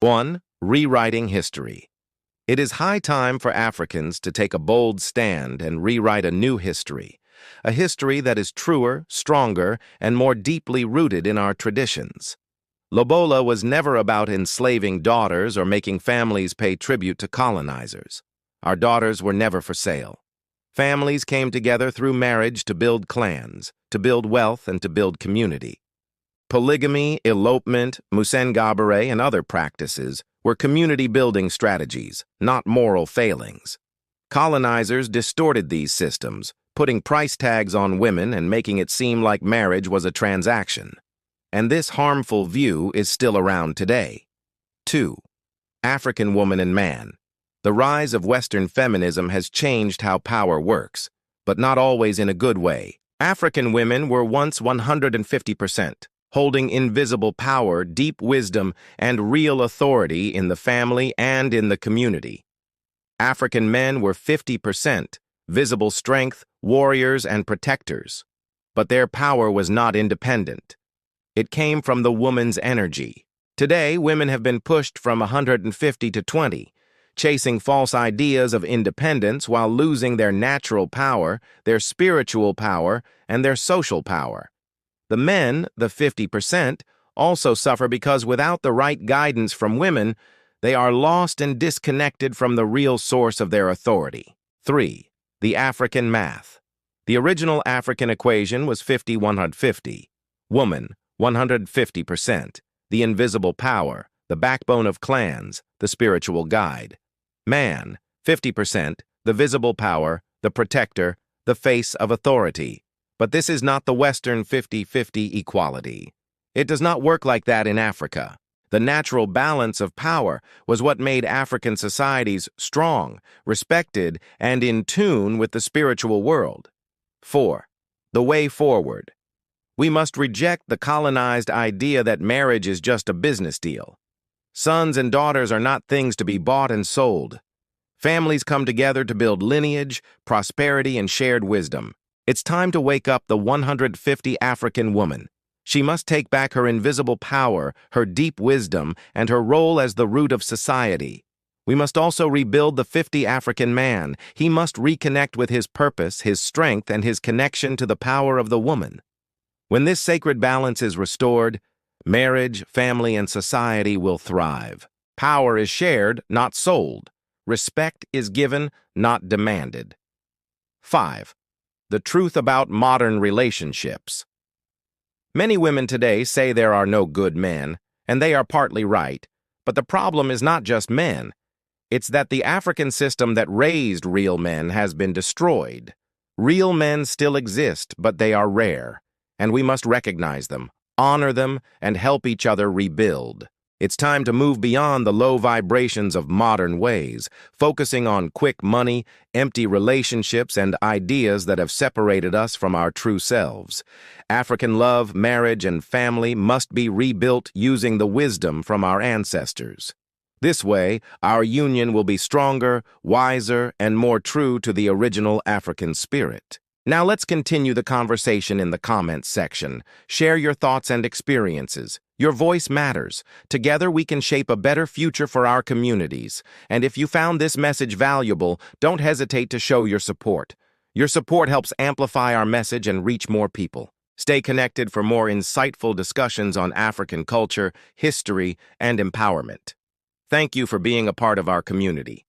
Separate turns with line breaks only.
1. Rewriting history. It is high time for Africans to take a bold stand and rewrite a new history, a history that is truer, stronger, and more deeply rooted in our traditions. Lobola was never about enslaving daughters or making families pay tribute to colonizers. Our daughters were never for sale. Families came together through marriage to build clans, to build wealth, and to build community. Polygamy, elopement, musengabere, and other practices were community-building strategies, not moral failings. Colonizers distorted these systems, putting price tags on women and making it seem like marriage was a transaction. And this harmful view is still around today. 2. African woman and man. The rise of Western feminism has changed how power works, but not always in a good way. African women were once 150%. Holding invisible power, deep wisdom, and real authority in the family and in the community. African men were 50%, visible strength, warriors, and protectors. But their power was not independent. It came from the woman's energy. Today, women have been pushed from 150 to 20, chasing false ideas of independence while losing their natural power, their spiritual power, and their social power. The men, the 50%, also suffer because without the right guidance from women, they are lost and disconnected from the real source of their authority. 3. The African math. The original African equation was 50-150. Woman, 150%. The invisible power, the backbone of clans, the spiritual guide. Man, 50%. The visible power, the protector, the face of authority. But this is not the Western 50-50 equality. It does not work like that in Africa. The natural balance of power was what made African societies strong, respected, and in tune with the spiritual world. 4. The way forward. We must reject the colonized idea that marriage is just a business deal. Sons and daughters are not things to be bought and sold. Families come together to build lineage, prosperity, and shared wisdom. It's time to wake up the 150 African woman. She must take back her invisible power, her deep wisdom, and her role as the root of society. We must also rebuild the 50 African man. He must reconnect with his purpose, his strength, and his connection to the power of the woman. When this sacred balance is restored, marriage, family, and society will thrive. Power is shared, not sold. Respect is given, not demanded. 5. The truth about modern relationships. Many women today say there are no good men, and they are partly right. But the problem is not just men. It's that the African system that raised real men has been destroyed. Real men still exist, but they are rare, and we must recognize them, honor them, and help each other rebuild. It's time to move beyond the low vibrations of modern ways, focusing on quick money, empty relationships, and ideas that have separated us from our true selves. African love, marriage, and family must be rebuilt using the wisdom from our ancestors. This way, our union will be stronger, wiser, and more true to the original African spirit. Now let's continue the conversation in the comments section. Share your thoughts and experiences. Your voice matters. Together we can shape a better future for our communities. And if you found this message valuable, don't hesitate to show your support. Your support helps amplify our message and reach more people. Stay connected for more insightful discussions on African culture, history, and empowerment. Thank you for being a part of our community.